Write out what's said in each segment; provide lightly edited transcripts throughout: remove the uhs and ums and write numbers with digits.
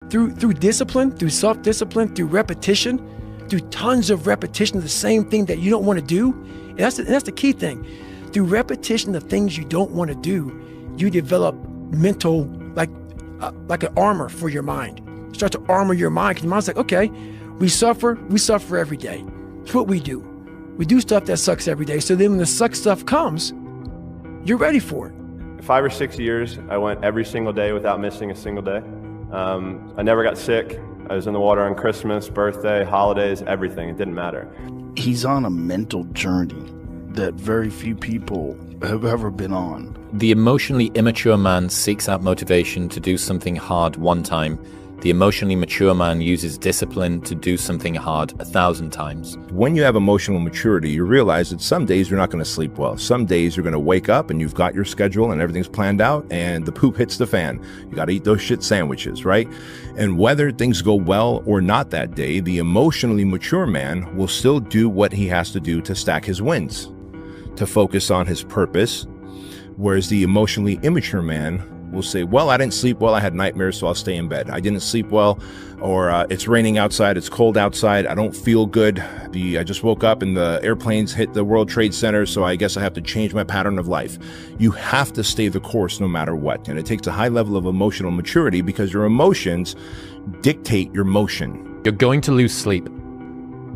through discipline, through self-discipline, through repetition, through tons of repetition of the same thing that you don't want to do. And that's the key thing. Through repetition of things you don't want to do, you develop mental, like an armor for your mind. You start to armor your mind, because your mind's like, okay, we suffer every day. It's what we do. We do stuff that sucks every day. So then when the suck stuff comes, you're ready for it. 5 or 6 years, I went every single day without missing a single day. I never got sick. I was in the water on Christmas, birthday, holidays, everything. It didn't matter. He's on a mental journey that very few people have ever been on. The emotionally immature man seeks out motivation to do something hard one time. The emotionally mature man uses discipline to do something hard 1,000 times. When you have emotional maturity, you realize that some days you're not going to sleep well. Some days you're going to wake up and you've got your schedule and everything's planned out and the poop hits the fan. You got to eat those shit sandwiches, right? And whether things go well or not that day, the emotionally mature man will still do what he has to do to stack his wins, to focus on his purpose. Whereas the emotionally immature man will say, well, I didn't sleep well, I had nightmares, so I'll stay in bed. I didn't sleep well, or it's raining outside, it's cold outside, I don't feel good. I just woke up and the airplanes hit the World Trade Center, so I guess I have to change my pattern of life. You have to stay the course no matter what. And it takes a high level of emotional maturity because your emotions dictate your motion. You're going to lose sleep.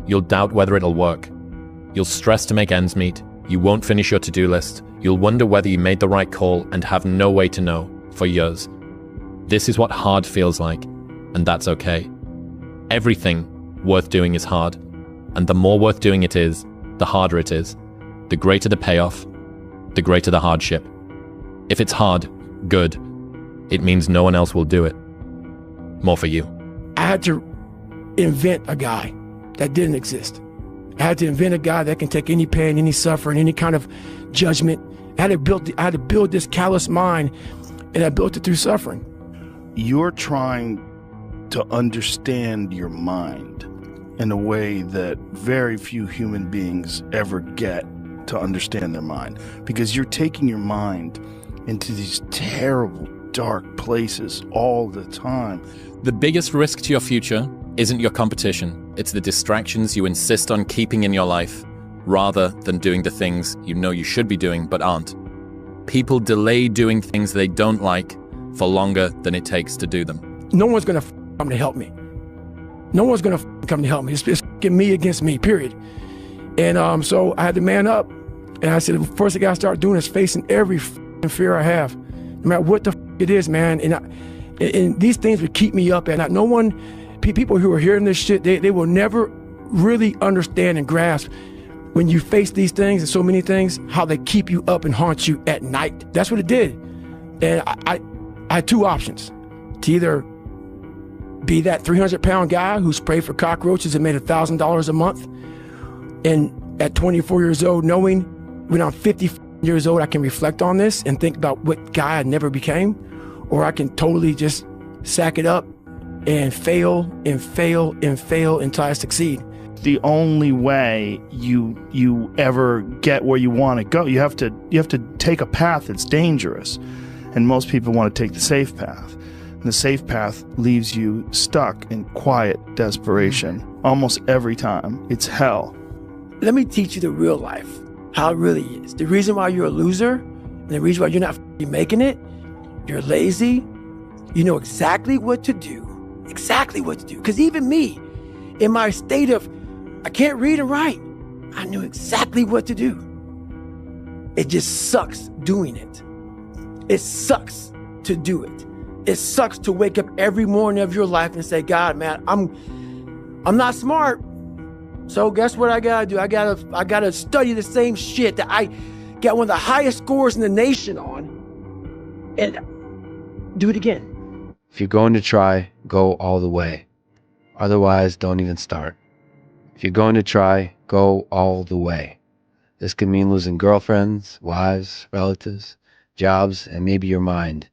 You'll doubt whether it'll work. You'll stress to make ends meet. You won't finish your to-do list. You'll wonder whether you made the right call and have no way to know for years. This is what hard feels like, and that's okay. Everything worth doing is hard, and the more worth doing it is, the harder it is. The greater the payoff, the greater the hardship. If it's hard, good. It means no one else will do it. More for you. I had to invent a guy that didn't exist. I had to invent a guy that can take any pain, any suffering, any kind of judgment. I had to build this callous mind, and I built it through suffering. You're trying to understand your mind in a way that very few human beings ever get to understand their mind, because you're taking your mind into these terrible, dark places all the time. The biggest risk to your future isn't your competition. It's the distractions you insist on keeping in your life, rather than doing the things you know you should be doing but aren't. People delay doing things they don't like for longer than it takes to do them. No one's gonna come to help me. No one's gonna come to help me. It's me against me, period. And so I had to man up. And I said, the first thing I gotta start doing is facing every fear I have, no matter what the it is, man. And these things would keep me up at night. No one, people who are hearing this shit, they will never really understand and grasp when you face these things and so many things, how they keep you up and haunt you at night. That's what it did. And I had two options: to either be that 300-pound guy who sprayed for cockroaches and made $1,000 a month, and at 24 years old, knowing when I'm 50 years old, I can reflect on this and think about what guy I never became, or I can totally just sack it up and fail and fail and fail until I succeed. The only way you ever get where you want to go, you have to take a path that's dangerous, and most people want to take the safe path. And the safe path leaves you stuck in quiet desperation almost every time. It's hell. Let me teach you the real life, how it really is. The reason why you're a loser, and the reason why you're not making it, you're lazy. You know exactly what to do. Exactly what to do. Because even me, in my state of I can't read and write, I knew exactly what to do. It just sucks doing it. It sucks to do it. It sucks to wake up every morning of your life and say, God, man, I'm not smart. So guess what I gotta do? I gotta study the same shit that I got one of the highest scores in the nation on, and do it again. If you're going to try, go all the way. Otherwise, don't even start. If you're going to try, go all the way. This could mean losing girlfriends, wives, relatives, jobs, and maybe your mind.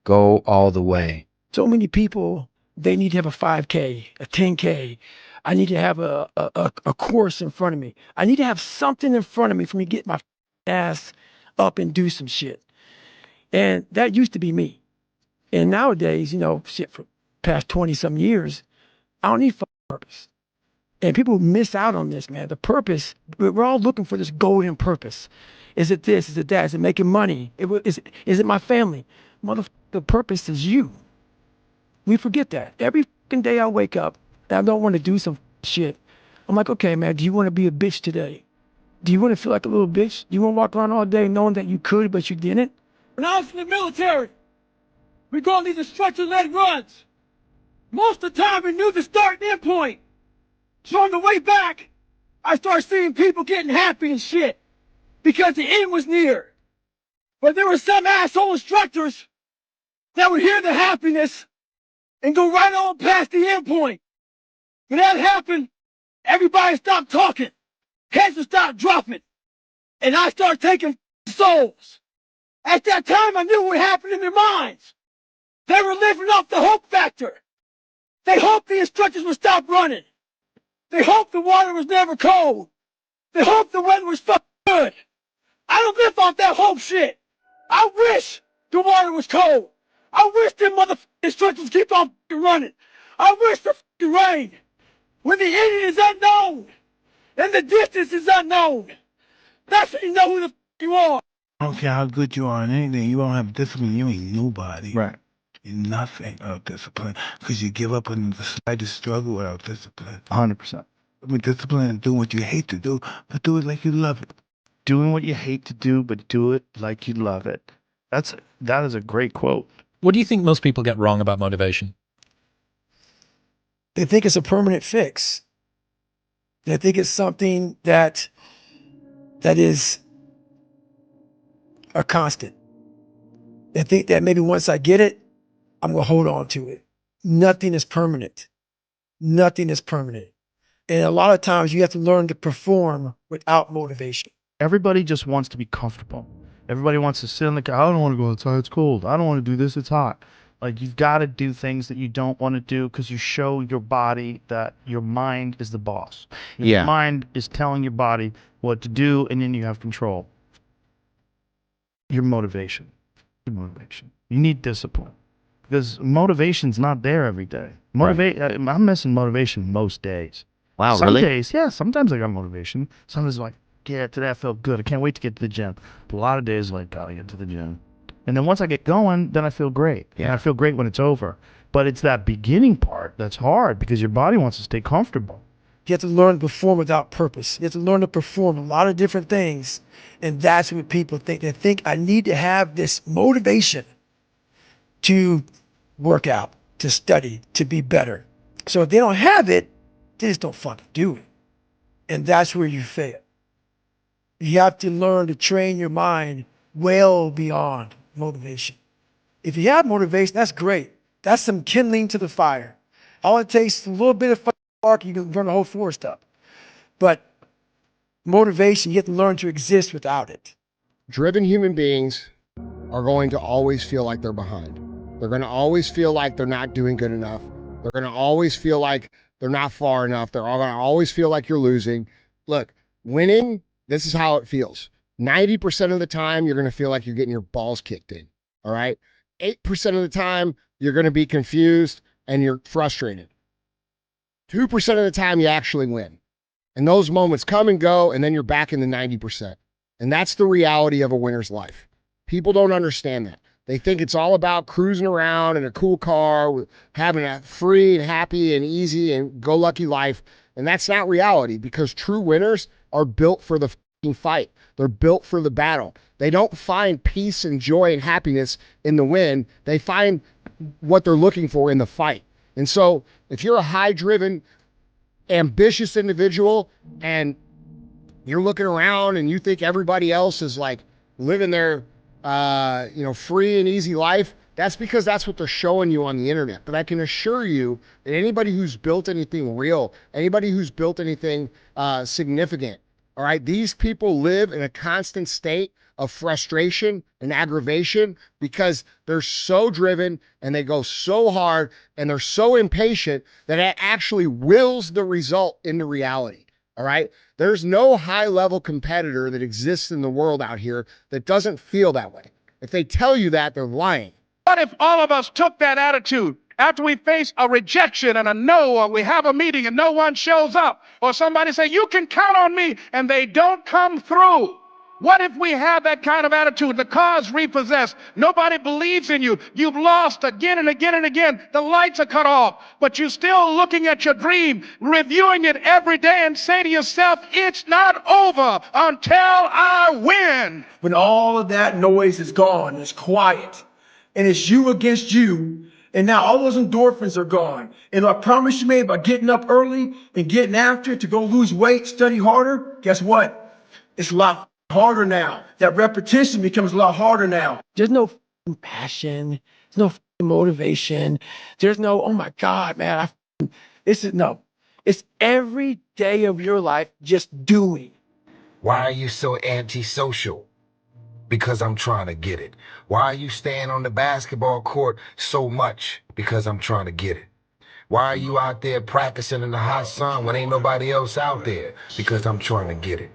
Go all the way. So many people, they need to have a 5K, a 10K. I need to have a course in front of me. I need to have something in front of me for me to get my ass up and do some shit. And that used to be me. And nowadays, shit, past 20-some years, I don't need purpose. And people miss out on this, man. The purpose, we're all looking for this golden purpose. Is it this? Is it that? Is it making money? Is it my family? The purpose is you. We forget that. Every fucking day I wake up and I don't want to do some shit. I'm like, okay, man, do you want to be a bitch today? Do you want to feel like a little bitch? Do you want to walk around all day knowing that you could, but you didn't? When I was in the military, we go on these instructor-led runs. Most of the time, we knew the start and end point. So on the way back, I started seeing people getting happy and shit because the end was near. But there were some asshole instructors that would hear the happiness and go right on past the end point. When that happened, everybody stopped talking. Heads would stop dropping. And I started taking souls. At that time, I knew what happened in their minds. They were living off the hope factor. They hoped the instructors would stop running. They hoped the water was never cold. They hoped the weather was fucking good. I don't live off that hope shit. I wish the water was cold. I wish them motherfucking instructors keep on fucking running. I wish the fucking rain. When the ending is unknown and the distance is unknown, that's when you know who the fuck you are. I don't care how good you are in anything. You don't have discipline. You ain't nobody. Right. You're nothing without discipline because you give up on the slightest struggle without discipline. 100%. I mean, discipline and doing what you hate to do, but do it like you love it. Doing what you hate to do, but do it like you love it. That is a great quote. What do you think most people get wrong about motivation? They think it's a permanent fix. They think it's something that is a constant. They think that maybe once I get it, I'm going to hold on to it. Nothing is permanent. Nothing is permanent. And a lot of times you have to learn to perform without motivation. Everybody just wants to be comfortable. Everybody wants to sit in the car. I don't want to go outside. It's cold. I don't want to do this. It's hot. Like, you've got to do things that you don't want to do because you show your body that your mind is the boss. Your mind is telling your body what to do, and then you have control. Your motivation. You need discipline because motivation's not there every day. I'm missing motivation most days. Wow, Some really? days, yeah, sometimes I got motivation. Sometimes like, yeah, today I felt good. I can't wait to get to the gym. But a lot of days like, gotta get to the gym. And then once I get going, then I feel great. Yeah. And I feel great when it's over. But it's that beginning part that's hard because your body wants to stay comfortable. You have to learn to perform without purpose. You have to learn to perform a lot of different things. And that's what people think. They think I need to have this motivation to work out, to study, to be better. So if they don't have it, they just don't fucking do it. And that's where you fail. You have to learn to train your mind well beyond motivation. If you have motivation, that's great. That's some kindling to the fire. All it takes is a little bit of spark, you can burn the whole forest up. But motivation, you have to learn to exist without it. Driven human beings are going to always feel like they're behind. They're going to always feel like they're not doing good enough. They're going to always feel like they're not far enough. They're going to always feel like you're losing. Look, winning, this is how it feels. 90% of the time, you're going to feel like you're getting your balls kicked in. All right. 8% of the time, you're going to be confused and you're frustrated. 2% of the time, you actually win. And those moments come and go, and then you're back in the 90%. And that's the reality of a winner's life. People don't understand that. They think it's all about cruising around in a cool car, having a free and happy and easy and go-lucky life. And that's not reality, because true winners are built for the fucking fight. They're built for the battle. They don't find peace and joy and happiness in the win. They find what they're looking for in the fight. And so if you're a high-driven, ambitious individual and you're looking around and you think everybody else is like living their free and easy life, that's because that's what they're showing you on the internet. But I can assure you that anybody who's built anything real, anybody who's built anything significant, all right, these people live in a constant state of frustration and aggravation because they're so driven and they go so hard and they're so impatient that it actually wills the result into reality. All right. There's no high level competitor that exists in the world out here that doesn't feel that way. If they tell you that, they're lying. What if all of us took that attitude after we face a rejection and a no, or we have a meeting and no one shows up, or somebody say, you can count on me, and they don't come through. What if we have that kind of attitude? The car's repossessed. Nobody believes in you. You've lost again and again and again. The lights are cut off, but you're still looking at your dream, reviewing it every day, and say to yourself, it's not over until I win. When all of that noise is gone, it's quiet, and it's you against you, and now all those endorphins are gone. And I promise you, man, by getting up early and getting after it to go lose weight, study harder, guess what? It's a lot harder now. That repetition becomes a lot harder now. There's no passion. There's no motivation. There's no, oh my God, man. It's every day of your life just doing. Why are you so antisocial? Because I'm trying to get it. Why are you staying on the basketball court so much? Because I'm trying to get it. Why are you out there practicing in the hot sun when ain't nobody else out there? Because I'm trying to get it.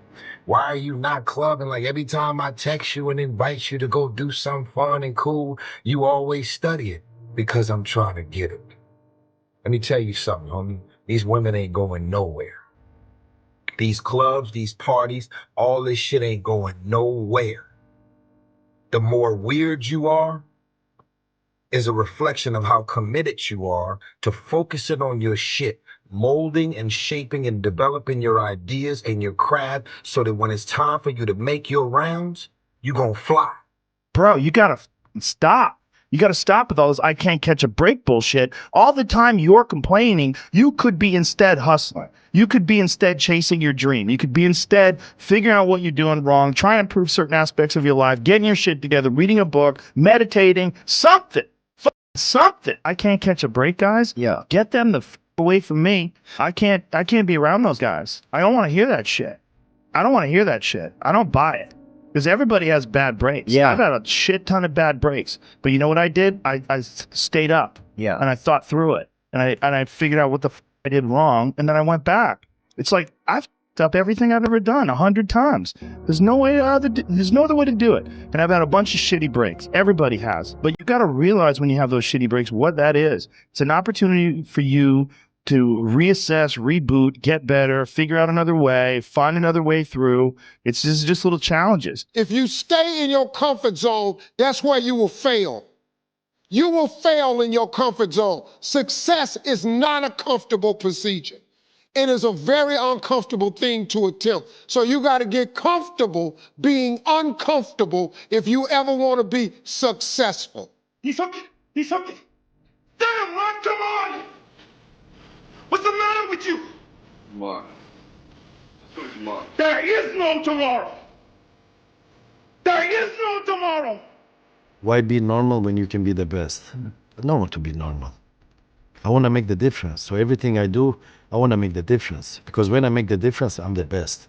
Why are you not clubbing? Like every time I text you and invite you to go do something fun and cool, you always study it. Because I'm trying to get it. Let me tell you something, homie. These women ain't going nowhere. These clubs, these parties, all this shit ain't going nowhere. The more weird you are is a reflection of how committed you are to focusing on your shit, molding and shaping and developing your ideas and your craft so that when it's time for you to make your rounds, you gonna fly. Bro, you gotta stop. You gotta stop with all this I can't catch a break bullshit. All the time you're complaining, you could be instead hustling. You could be instead chasing your dream. You could be instead figuring out what you're doing wrong, trying to improve certain aspects of your life, getting your shit together, reading a book, meditating, something. Something. I can't catch a break, guys. Yeah. Get them the away from me. I can't be around those guys. I don't want to hear that shit. I don't want to hear that shit. I don't buy it. Because everybody has bad breaks. Yeah. I've had a shit ton of bad breaks. But you know what I did? I stayed up. Yeah. And I thought through it. And I figured out what the I did wrong. And then I went back. It's like I've up everything I've ever done 100 times. There's no other way to do it. And I've had a bunch of shitty breaks. Everybody has. But you got to realize when you have those shitty breaks what that is. It's an opportunity for you to reassess, reboot, get better, figure out another way, find another way through. It's just little challenges. If you stay in your comfort zone, that's where you will fail. You will fail in your comfort zone. Success is not a comfortable procedure. It is a very uncomfortable thing to attempt. So you got to get comfortable being uncomfortable if you ever want to be successful. He's okay. Damn, Ron, come on! What's the matter with you? Tomorrow. There is no tomorrow. There is no tomorrow. Why be normal when you can be the best? I don't want to be normal. I want to make the difference. So everything I do, I want to make the difference. Because when I make the difference, I'm the best.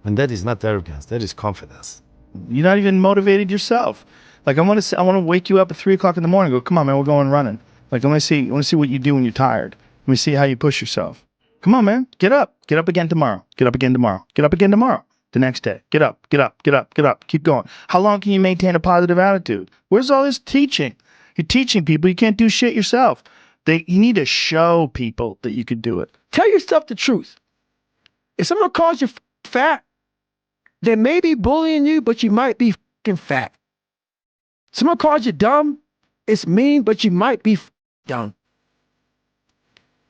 And that is not arrogance. That is confidence. You're not even motivated yourself. Like I want to wake you up at 3 o'clock in the morning and go, come on, man, we're going running. Like I want to see what you do when you're tired. Let me see how you push yourself. Come on, man, get up. Get up again tomorrow. Get up again tomorrow. Get up again tomorrow. The next day. Get up, get up, get up, get up. Keep going. How long can you maintain a positive attitude? Where's all this teaching? You're teaching people. You can't do shit yourself. You need to show people that you can do it. Tell yourself the truth. If someone calls you fat, they may be bullying you, but you might be fat. Someone calls you dumb, it's mean, but you might be dumb.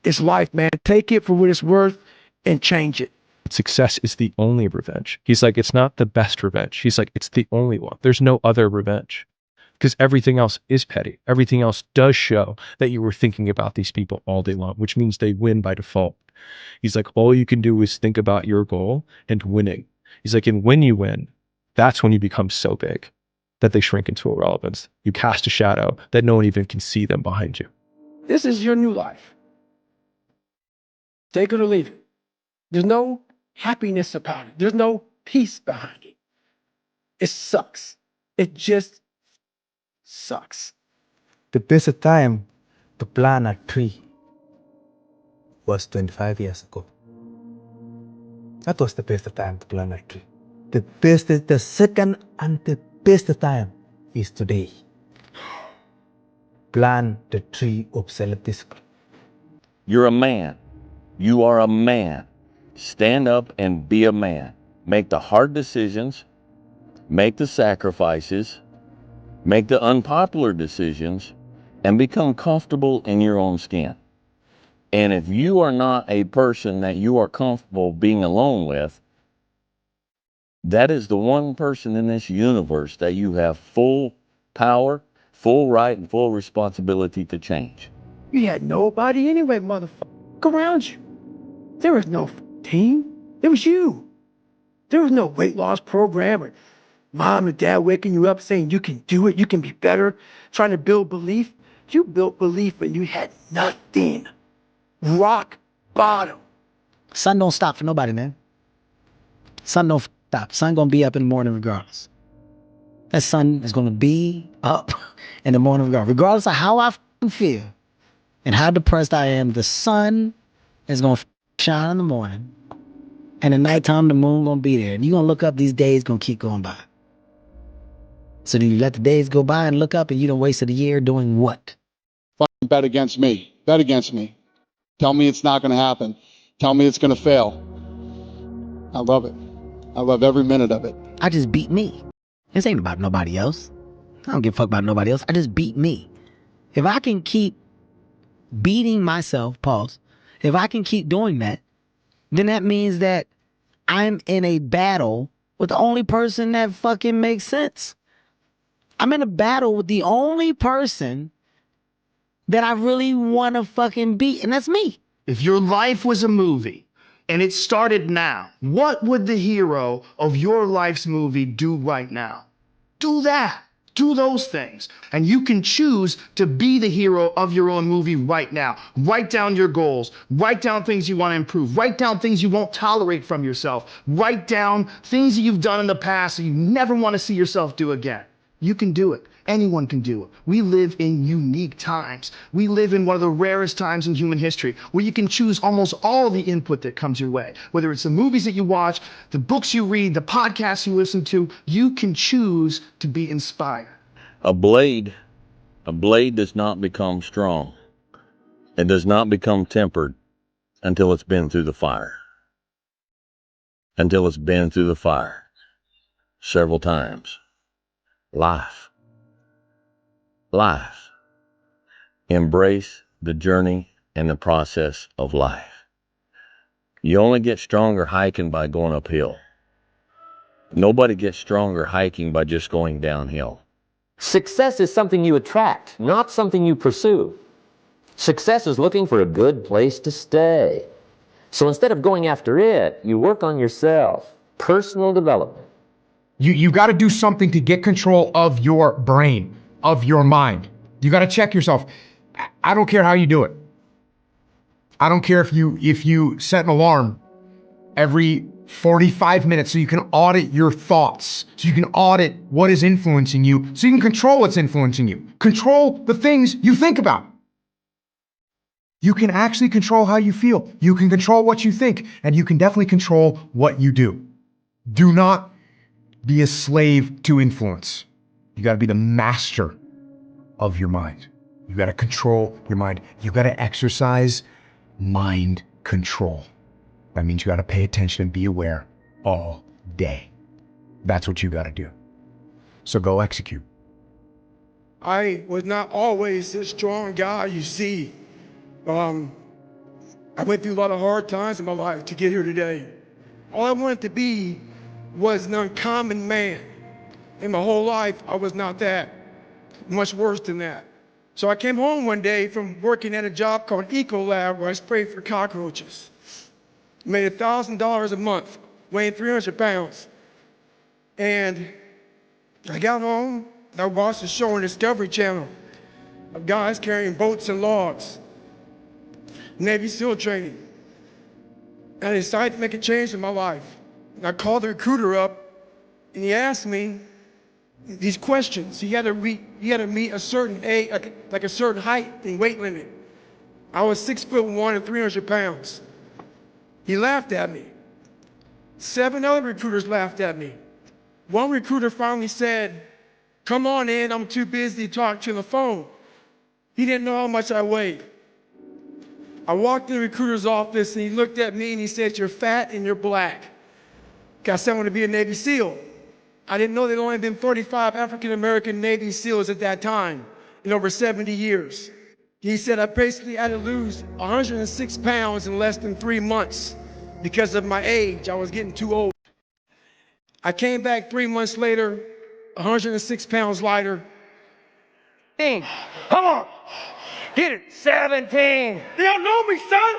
It's life, man. Take it for what it's worth and change it. Success is the only revenge. He's like, it's not the best revenge. He's like, it's the only one. There's no other revenge. Because everything else is petty. Everything else does show that you were thinking about these people all day long, which means they win by default. He's like, all you can do is think about your goal and winning. He's like, and when you win, that's when you become so big that they shrink into irrelevance. You cast a shadow that no one even can see them behind you. This is your new life. Take it or leave it. There's no happiness about it. There's no peace behind it. It sucks. It just sucks. The best time to plant a tree was 25 years ago. That was the best time to plant a tree. The second and the best time is today. plant the tree of self-discipline. You're a man. You are a man. Stand up and be a man. Make the hard decisions, make the sacrifices, make the unpopular decisions, and become comfortable in your own skin. And if you are not a person that you are comfortable being alone with, that is the one person in this universe that you have full power, full right, and full responsibility to change. You had nobody anyway, motherfucker, around you. There was no team. It was you. There was no weight loss program or mom and dad waking you up saying you can do it, you can be better, trying to build belief. You built belief when you had nothing. Rock bottom. Sun don't stop for nobody, man. Sun don't stop. Sun gonna be up in the morning regardless. That sun is gonna be up in the morning regardless of how I feel and how depressed I am. The sun is gonna shine in the morning, and at nighttime the moon gonna be there. And you gonna look up, these days gonna keep going by. So do you let the days go by and look up and you done wasted a year doing what? Bet against me. Bet against me. Tell me it's not going to happen. Tell me it's going to fail. I love it. I love every minute of it. I just beat me. This ain't about nobody else. I don't give a fuck about nobody else. I just beat me. If I can keep beating myself, pause, if I can keep doing that, then that means that I'm in a battle with the only person that fucking makes sense. I'm in a battle with the only person that I really want to fucking beat, and that's me. If your life was a movie and it started now, what would the hero of your life's movie do right now? Do that. Do those things. And you can choose to be the hero of your own movie right now. Write down your goals. Write down things you want to improve. Write down things you won't tolerate from yourself. Write down things that you've done in the past that you never want to see yourself do again. You can do it. Anyone can do it. We live in unique times. We live in one of the rarest times in human history where you can choose almost all the input that comes your way. Whether it's the movies that you watch, the books you read, the podcasts you listen to, you can choose to be inspired. A blade does not become strong. It does not become tempered until it's been through the fire. Until it's been through the fire several times. Life. Embrace the journey and the process of life. You only get stronger hiking by going uphill. Nobody gets stronger hiking by just going downhill. Success is something you attract, not something you pursue. Success is looking for a good place to stay. So instead of going after it, you work on yourself. Personal development. You got to do something to get control of your brain, of your mind. You got to check yourself. I don't care how you do it. I don't care if you set an alarm every 45 minutes so you can audit your thoughts, so you can audit what is influencing you, so you can control what's influencing you. Control the things you think about. You can actually control how you feel. You can control what you think, and you can definitely control what you do. Do not be a slave to influence. You got to be the master of your mind. You got to control your mind. You got to exercise mind control. That means you got to pay attention and be aware all day. That's what you got to do. So go execute. I was not always this strong guy you see. I went through a lot of hard times in my life to get here today. All I wanted to be was an uncommon man. In my whole life, I was not that. Much worse than that. So I came home one day from working at a job called Ecolab where I sprayed for cockroaches. Made $1,000 a month, weighing 300 pounds. And I got home, and I watched a show on Discovery Channel of guys carrying boats and logs. Navy SEAL training. And I decided to make a change in my life. And I called the recruiter up, and he asked me these questions. You had to meet a certain age, like a certain height and weight limit. I was 6'1" and 300 pounds. He laughed at me. 7 other recruiters laughed at me. One recruiter finally said, "Come on in, I'm too busy to talk to the phone." He didn't know how much I weighed. I walked in the recruiter's office and he looked at me and he said, "You're fat and you're black. Got someone to be a Navy SEAL." I didn't know there'd only been 35 African-American Navy SEALs at that time in over 70 years. He said I basically had to lose 106 pounds in less than 3 months because of my age. I was getting too old. I came back 3 months later, 106 pounds lighter. Come on. Get it. 17. They don't know me, son.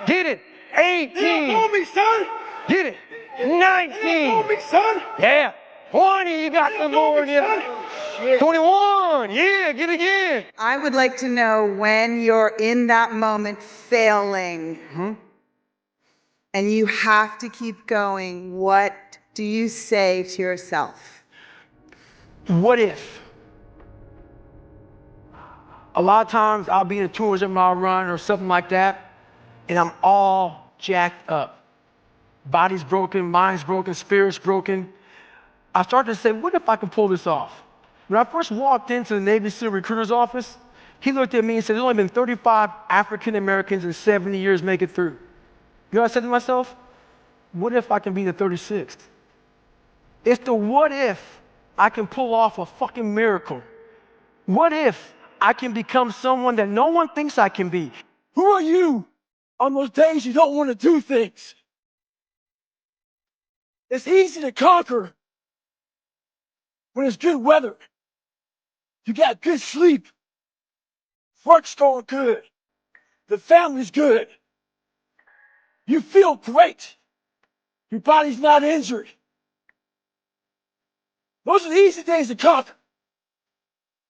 Get it. 18. They don't know me, son. Get it. 19. They don't know me, son. Yeah. 20. You got some more. 21. Yeah. Get it again. I would like to know when you're in that moment failing and you have to keep going, what do you say to yourself? What if? A lot of times I'll be in a tourism mile run or something like that, and I'm all jacked up. Body's broken, mind's broken, spirit's broken. I started to say, what if I can pull this off? When I first walked into the Navy SEAL recruiter's office, he looked at me and said, "There's only been 35 African Americans in 70 years make it through." You know what I said to myself? What if I can be the 36th? It's the what if I can pull off a fucking miracle. What if I can become someone that no one thinks I can be? Who are you on those days you don't want to do things? It's easy to conquer when it's good weather. You got good sleep. Work's going good. The family's good. You feel great. Your body's not injured. Those are the easy days to conquer.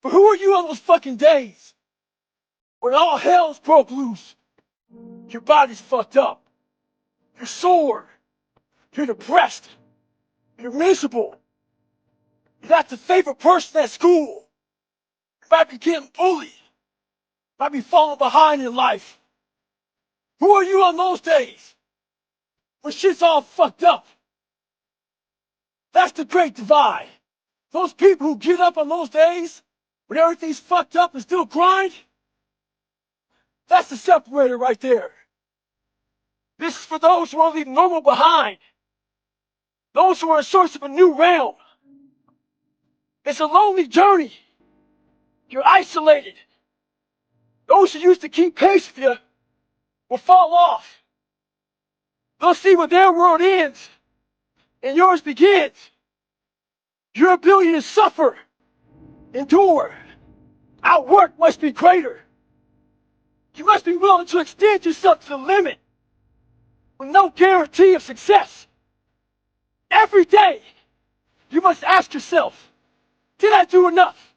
But who are you on those fucking days when all hell's broke loose? Your body's fucked up. You're sore. You're depressed. You're miserable. You're not the favorite person at school. You might be getting bullied. You might be falling behind in life. Who are you on those days when shit's all fucked up? That's the great divide. Those people who get up on those days when everything's fucked up and still grind, that's the separator right there. This is for those who want to leave normal behind. Those who are in search of a new realm. It's a lonely journey. You're isolated. Those who used to keep pace with you will fall off. They'll see where their world ends and yours begins. Your ability to suffer, endure, outwork must be greater. You must be willing to extend yourself to the limit with no guarantee of success. Every day, you must ask yourself, did I do enough?